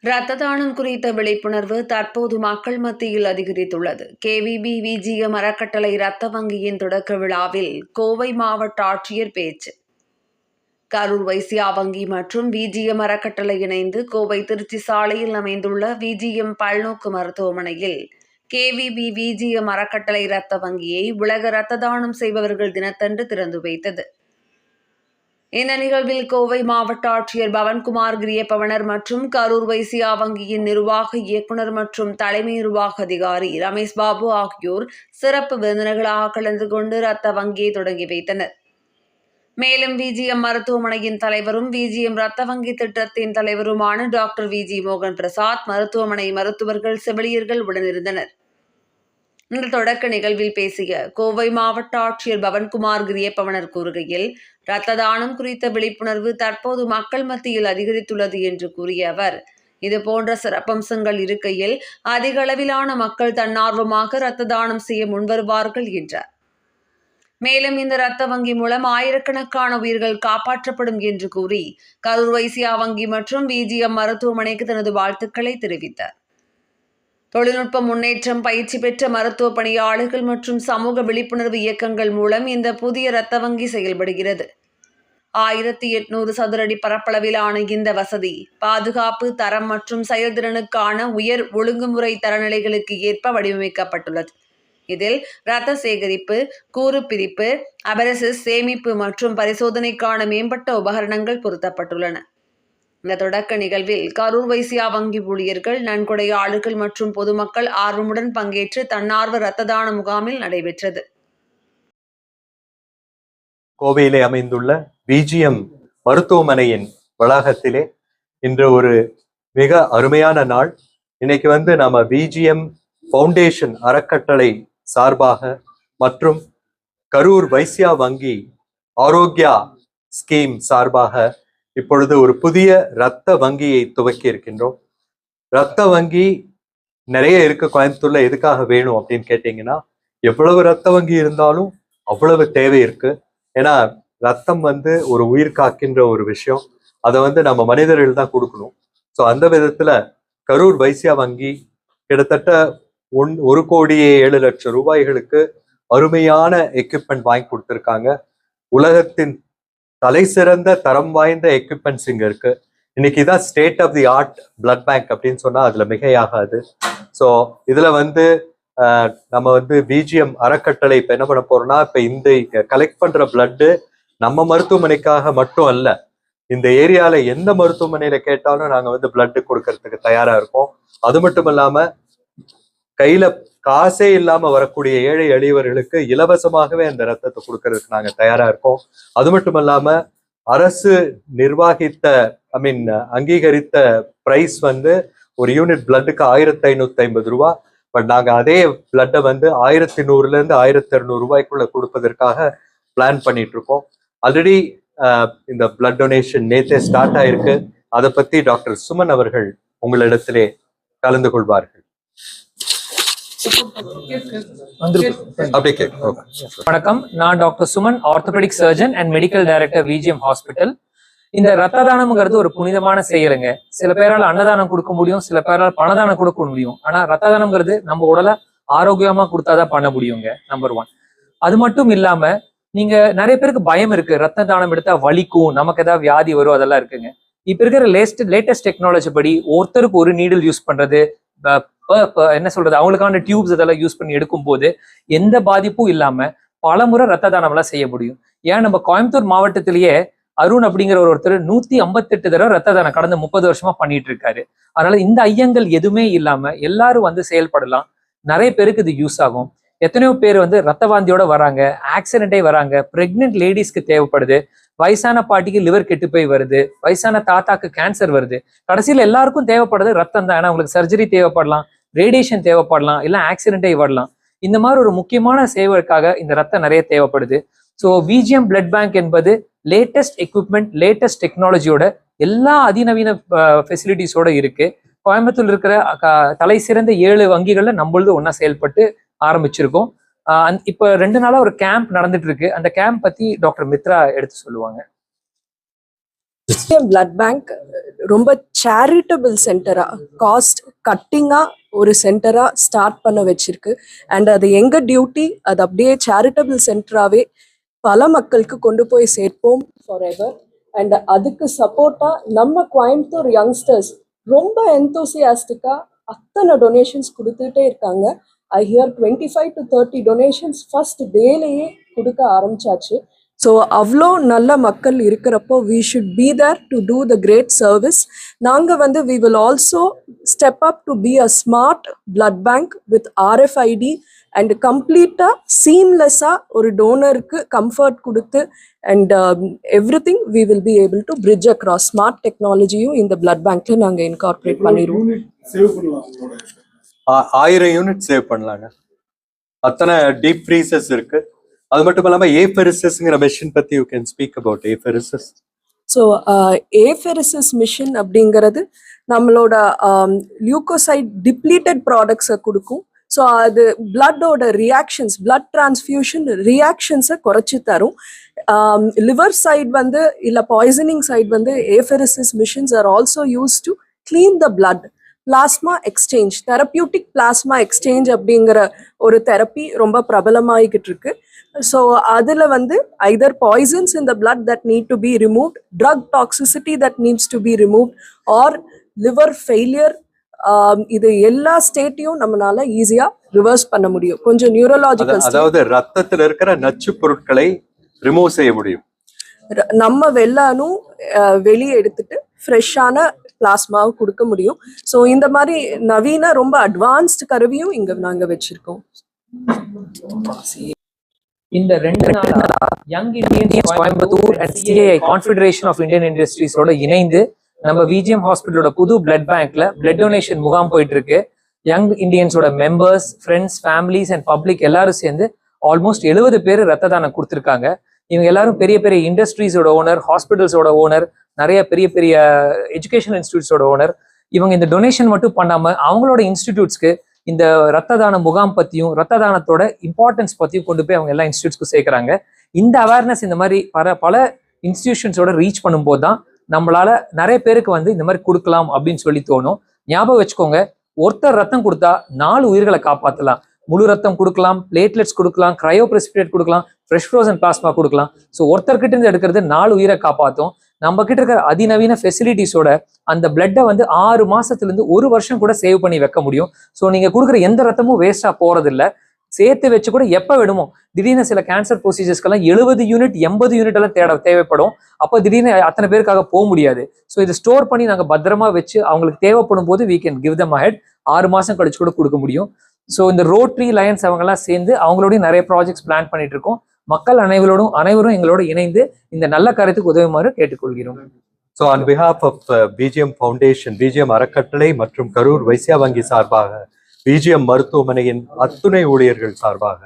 இரத்த தானம் குறித்த விழிப்புணர்வு தற்போது மக்கள் மத்தியில் அதிகரித்துள்ளது. கேவிபி விஜிஎம் அறக்கட்டளை இரத்த வங்கியின் தொடக்க விழாவில் கோவை மாவட்ட ஆட்சியர் பேச்சு. கரூர் வைசியா வங்கி மற்றும் விஜிஎம் அறக்கட்டளை இணைந்து கோவை திருச்சி சாலையில் அமைந்துள்ள விஜிஎம் பல்நோக்கு மருத்துவமனையில் கேவிபி விஜிஎம் அறக்கட்டளை இரத்த வங்கியை உலக இரத்த தானம் செய்பவர்கள் தினத்தன்று திறந்து வைத்தது. இந்த நிகழ்வில் கோவை மாவட்ட ஆட்சியர் பவன்குமார் கிரியப்பவனர் மற்றும் கரூர் வைசியா வங்கியின் நிர்வாக இயக்குநர் மற்றும் தலைமை நிர்வாக அதிகாரி ரமேஷ் பாபு ஆகியோர் சிறப்பு விருந்தினர்களாக கலந்து கொண்டு இரத்த வங்கியை தொடங்கி வைத்தனர். மேலும் விஜிஎம் மருத்துவமனையின் தலைவரும் விஜிஎம் இரத்த வங்கி திட்டத்தின் தலைவருமான டாக்டர் விஜி மோகன் பிரசாத், மருத்துவமனை மருத்துவர்கள், செவிலியர்கள் உடனிருந்தனர். இந்த தொடக்க நிகழ்வில் பேசிய கோவை மாவட்ட ஆட்சியர் பவன்குமார் கிரியப்பவனர் கூறுகையில், இரத்த தானம் குறித்த விழிப்புணர்வு தற்போது மக்கள் மத்தியில் அதிகரித்துள்ளது என்று கூறிய அவர், இதுபோன்ற சிறப்பம்சங்கள் இருக்கையில் அதிக அளவிலான மக்கள் தன்னார்வமாக இரத்த தானம் செய்ய முன்வருவார்கள் என்றார். மேலும் இந்த இரத்த வங்கி மூலம் ஆயிரக்கணக்கான உயிர்கள் காப்பாற்றப்படும் என்று கூறி கரூர் வைசியா வங்கி மற்றும் விஜிஎம் மருத்துவமனைக்கு தனது வாழ்த்துக்களை தெரிவித்தார். தொழில்நுட்ப முன்னேற்றம், பயிற்சி பெற்ற மருத்துவ பணியாளர்கள் மற்றும் சமூக விழிப்புணர்வு இயக்கங்கள் மூலம் இந்த புதிய இரத்த வங்கி செயல்படுகிறது. 1800 சதுரடி பரப்பளவிலான இந்த வசதி பாதுகாப்பு, தரம் மற்றும் செயல்திறனுக்கான உயர் ஒழுங்குமுறை தரநிலைகளுக்கு ஏற்ப வடிவமைக்கப்பட்டுள்ளது. இதில் இரத்த சேகரிப்பு, கூறு பிரிப்பு, அபரசிஸ் சேமிப்பு மற்றும் பரிசோதனைக்கான மேம்பட்ட உபகரணங்கள் பொருத்தப்பட்டுள்ளன. இந்த தொடக்க நிகழ்வில் கரூர் வைசியா வங்கி ஊழியர்கள், நன்கொடையாளர்கள் மற்றும் பொதுமக்கள் ஆர்வமுடன் பங்கேற்று தன்னார்வ இரத்த தான முகாமில் நடைபெற்றது. கோவையிலே அமைந்துள்ள விஜிஎம் மருத்துவமனையின் வளாகத்திலே இன்று ஒரு மிக அருமையான நாள். இன்னைக்கு நாம விஜிஎம் ஃபவுண்டேஷன் அறக்கட்டளை சார்பாக மற்றும் கரூர் வைசியா வங்கி ஆரோக்கியா ஸ்கீம் சார்பாக இப்பொழுது ஒரு புதிய இரத்த வங்கியை துவக்கி இருக்கின்றோம். இரத்த வங்கி நிறைய இருக்கு கோயம்புத்தூர்ல. எதுக்காக வேணும் அப்படின்னு கேட்டீங்கன்னா, எவ்வளவு இரத்த வங்கி இருந்தாலும் அவ்வளவு தேவை இருக்கு. ஏன்னா ரத்தம் ஒரு உயிர் காக்கின்ற ஒரு விஷயம். அதை நம்ம மனிதர்கள் தான் கொடுக்கணும். ஸோ அந்த விதத்துல கரூர் வைசியா வங்கி கிட்டத்தட்ட 1,07,00,000 ரூபாய்களுக்கு அருமையான எக்யூப்மெண்ட் வாங்கி கொடுத்துருக்காங்க. உலகத்தின் தலை சிறந்த தரம் வாய்ந்த எக்யூப்மெண்ட்ஸ் இங்க இருக்கு. இன்னைக்கு தான் state of the art blood bank அப்படின்னு சொன்னா அதுல மிகையாகாது. ஸோ இதுல நம்ம விஜிஎம் அறக்கட்டளை இப்ப என்ன பண்ண போறோம்னா, இப்ப இந்த கலெக்ட் பண்ற பிளட்டு நம்ம மருத்துவமனைக்காக மட்டும் அல்ல, இந்த ஏரியால எந்த மருத்துவமனையில கேட்டாலும் நாங்க பிளட்டு கொடுக்கறதுக்கு தயாரா இருக்கோம். அது மட்டும் இல்லாம கையில காசே இல்லாம வரக்கூடிய ஏழை எளியவர்களுக்கு இலவசமாகவே அந்த ரத்தத்தை கொடுக்கறதுக்கு நாங்க தயாரா இருக்கோம். அது மட்டும் இல்லாம அரசு நிர்வாகித்த அங்கீகரித்த பிரைஸ் ஒரு யூனிட் பிளட்டுக்கு 1550 ரூபாய். பட் நாங்க அதே பிளட்டை 1100 இருந்து 1200 ரூபாய்க்குள்ள கொடுப்பதற்காக பிளான் பண்ணிட்டு இருக்கோம். ஆல்ரெடி இந்த பிளட் டொனேஷன் நேத்தே ஸ்டார்ட் ஆயிருக்கு. அதை பத்தி டாக்டர் சுமன் அவர்கள் உங்களிடத்திலே கலந்து கொள்வார்கள். வணக்கம், நான் doctor Suman, orthopaedic surgeon and medical director VGM hospital. இந்த ரத்த தானம்ங்கிறது ஒரு புனிதமான செயலுங்க. சில பேரால் அன்னதானம் கொடுக்க முடியும், சில பேரால் பணதானம் கொடுக்க முடியும். ஆனா ரத்த தானம்ங்கிறது நம்ம உடலை ஆரோக்கியமா கொடுத்தாதான் பண்ண முடியுங்க. நம்பர் 1. அது மட்டும் இல்லாம நீங்க நிறைய பேருக்கு பயம் இருக்கு, ரத்த தானம் எடுத்தா வலிக்கும், நமக்கு ஏதாவது வியாதி வரும், அதெல்லாம் இருக்குங்க. இப்ப இருக்கிற லேட்டஸ்ட் டெக்னாலஜி படி ஒருத்தருக்கு ஒரு நீடில் யூஸ் பண்றது, என்ன சொல்றது, அவங்களுக்கான டியூப்ஸ் இதெல்லாம் யூஸ் பண்ணி எடுக்கும் போது எந்த பாதிப்பும் இல்லாம பலமுறை ரத்த தானம் எல்லாம் செய்ய முடியும். ஏன் நம்ம கோயம்புத்தூர் மாவட்டத்திலேயே அருண் அப்படிங்கிற ஒருத்தர் 158 தடவை ரத்த தானம் கடந்த 30 வருஷமா பண்ணிட்டு இருக்காரு. அதனால இந்த ஐயங்கள் எதுவுமே இல்லாம எல்லாரும் செயல்படலாம். நிறைய பேருக்கு இது யூஸ் ஆகும். எத்தனையோ பேர் ரத்த வாந்தியோட வராங்க, ஆக்சிடென்டே வராங்க, பிரெக்னென்ட் லேடிஸ்க்கு தேவைப்படுது, வயசான பாட்டிக்கு லிவர் கெட்டு போய் வருது, வயசான தாத்தாக்கு கேன்சர் வருது. கடைசியில் எல்லாருக்கும் தேவைப்படுறது ரத்தம் தான். ஏன்னா உங்களுக்கு சர்ஜரி தேவைப்படலாம், ரேடியேஷன் தேவைப்படலாம், இல்லை ஆக்சிடென்டே வரலாம். இந்த மாதிரி ஒரு முக்கியமான சேவைக்காக இந்த ரத்தம் நிறைய தேவைப்படுது. ஸோ விஜிஎம் பிளட் பேங்க் என்பது லேட்டஸ்ட் எக்யூப்மெண்ட், லேட்டஸ்ட் டெக்னாலஜியோட எல்லா அதிநவீன ஃபெசிலிட்டிஸோட இருக்கு. கோயம்புத்தூர் இருக்கிற தலை சிறந்த 7 வங்கிகள்ல நம்மளது ஒன்னா செயல்பட்டு ஆரம்பிச்சிருக்கோம். இப்ப 2 நாளா ஒரு கேம்ப் நடந்துட்டு இருக்கு. அந்த கேம்ப் பத்தி டாக்டர் மித்ரா எடுத்து சொல்லுவாங்க. பிளட் பேங்க் ரொம்ப சேரிட்டபிள் சென்டரா, காஸ்ட் கட்டிங்கா ஒரு சென்டரா ஸ்டார்ட் பண்ண வச்சிருக்கு. அண்ட் அது எங்க டியூட்டி, அது அப்படியே சேரிட்டபிள் சென்டராகவே பல மக்களுக்கு கொண்டு போய் சேர்ப்போம் ஃபார் எவர். அண்ட் அதுக்கு சப்போர்ட்டா நம்ம கோயம்புத்தூர் யங்ஸ்டர்ஸ் ரொம்ப எந்தூசியாஸ்டிக்கா அத்தனை டொனேஷன்ஸ் கொடுத்துட்டே இருக்காங்க. ஐ ஹியர் 25 to 30 டொனேஷன்ஸ் ஃபர்ஸ்ட் டேலேயே கொடுக்க ஆரம்பிச்சாச்சு. ஸோ அவ்வளோ நல்ல மக்கள் இருக்கிறப்போ we should be there to do the great service. நாங்கள் we will also step up to be a smart blood bank with RFID and கம்ப்ளீட்டாக சீம்லெஸ்ஸாக ஒரு டோனருக்கு கம்ஃபர்ட் கொடுத்து and everything we will be able to bridge across smart டெக்னாலஜியும் இந்த blood bankல நாங்கள் incorporate பண்ணிடுவோம். 1000 unit save பண்ணலாங்க. அத்தனை deep freezes இருக்கு. அது மட்டும் இல்லாம ஏஃபெரிசிஸ்ங்கிற மெஷின் பத்தி you can speak about apheresis. So apheresis machine அப்படிங்கிறது நம்மளோட லியூக்கோசைட் டிப்ளீட்டட் ப்ராடக்ட்ஸை கொடுக்கும். ஸோ அது பிளட்டோட ரியாக்ஷன்ஸ், பிளட் டிரான்ஸ்ஃபியூஷன் ரியாக்ஷன்ஸை குறைச்சி தரும். லிவர் சைடு இல்லை poisoning side apheresis machines are also use to clean the blood. Plasma exchange, therapeutic plasma exchange அப்படிங்கிற ஒரு தெரப்பி ரொம்ப பிரபலமாகிக்கிட்டு இருக்கு. ஸோ அதில் either poisons in the blood that need to be removed, drug toxicity that needs to be removed, or liver failure, இது எல்லா ஸ்டேட்டையும் நம்மளால ஈஸியா reverse பண்ண முடியும். கொஞ்சம் நியூரலாஜிக்கல், அதாவது ரத்தத்தில் இருக்கிற நச்சு பொருட்களை ரிமூவ் செய்ய முடியும். நம்ம வெள்ளானும் வெளியே எடுத்துட்டு ஃப்ரெஷ்ஷான பிளாஸ்மாவை கொடுக்க முடியும். ஸோ இந்த மாதிரி நவீன ரொம்ப அட்வான்ஸ்டு கருவியும் இங்க நாங்க வச்சிருக்கோம். இந்த 2 நாளா young Indians Coimbatore and CII confederation of Indian இண்டஸ்ட்ரீஸோட இணைந்து நம்ம விஜிஎம் ஹாஸ்பிட்டலோட புது பிளட் பேங்க்ல பிளட் டொனேஷன் முகாம் போயிட்டு இருக்கு. யங் இந்தியன்ஸோட members, friends, families and public எல்லாரும் சேர்ந்து ஆல்மோஸ்ட் 70 பேர் ரத்த தானம் கொடுத்துருக்காங்க. இவங்க எல்லாரும் பெரிய பெரிய இண்டஸ்ட்ரீஸோட ஓனர், ஹாஸ்பிட்டல்ஸோட ஓனர், நிறைய பெரிய பெரிய எஜுகேஷனல் இன்ஸ்டிடியூட்ஸோட ஓனர். இவங்க இந்த டொனேஷன் மட்டும் பண்ணாம அவங்களோட இன்ஸ்டிடியூட்ஸ்க்கு இந்த ரத்த தான முகாம் பத்தியும் ரத்த தானத்தோட இம்பார்ட்டன்ஸ் பத்தியும் கொண்டு போய் அவங்க எல்லா இன்ஸ்டியூட்ஸ்க்கும் சேர்க்குறாங்க. இந்த அவேர்னஸ் இந்த மாதிரி பல இன்ஸ்டிடியூஷன்ஸோட ரீச் பண்ணும்போது தான் நம்மளால நிறைய பேருக்கு இந்த மாதிரி கொடுக்கலாம் அப்படின்னு சொல்லி தோணும். ஞாபகம் வச்சுக்கோங்க, ஒருத்தர் ரத்தம் கொடுத்தா 4 உயிர்களை காப்பாற்றலாம். முழு ரத்தம் கொடுக்கலாம், பிளேட்லெட்ஸ் கொடுக்கலாம், கிரையோ பிரெசிபிடேட் கொடுக்கலாம், ஃப்ரெஷ் ஃப்ரோசன் பிளாஸ்மா கொடுக்கலாம். ஸோ ஒருத்தர்கிட்ட இருந்து எடுக்கிறது 4 உயிரை காப்பாற்றும். நம்ம கிட்ட இருக்கிற அதிநவீன ஃபெசிலிட்டிஸோட அந்த பிளட்டை 6 மாசத்துலேருந்து 1 வருஷம் கூட சேவ் பண்ணி வைக்க முடியும். ஸோ நீங்க கொடுக்குற எந்த ரத்தமும் வேஸ்டா போறதில்லை. சேர்த்து வச்சு கூட எப்போ வேணுமோ, திடீர்னு சில கேன்சர் ப்ரொசீஜர்ஸ்க்கெல்லாம் 70 யூனிட் 80 யூனிட் எல்லாம் தேவைப்படும். அப்போ திடீர்னு அத்தனை பேருக்காக போக முடியாது. ஸோ இதை ஸ்டோர் பண்ணி நாங்கள் பத்திரமா வச்சு அவங்களுக்கு தேவைப்படும் போது we can give them ahead. 6 மாசம் கழிச்சு கூட கொடுக்க முடியும். ஸோ இந்த ரோட்ரி லயன்ஸ் அவங்கெல்லாம் சேர்ந்து அவங்களோடய நிறைய ப்ராஜெக்ட்ஸ் பிளான் பண்ணிட்டு இருக்கோம். மக்கள் அனைவரும் எங்களோட இணைந்து இந்த நல்ல காரியத்துக்கு உதவுமாறு கேட்டுக்கொள்கிறோம். So on behalf of BGM foundation, BGM அறக்கட்டளை மற்றும் கரூர் வைசியா வங்கி சார்பாக, பிஜிஎம் மருத்துவமனையின் அத்துணை ஊழியர்கள் சார்பாக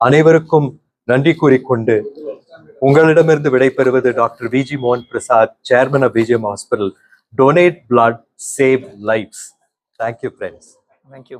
அனைவருக்கும் நன்றி கூறிக்கொண்டு உங்களிடமிருந்து விடைபெறுவது டாக்டர் VG மோகன் Prasad, chairman of BGM hospital. Donate blood, save lives. Thank you friends. Thank you.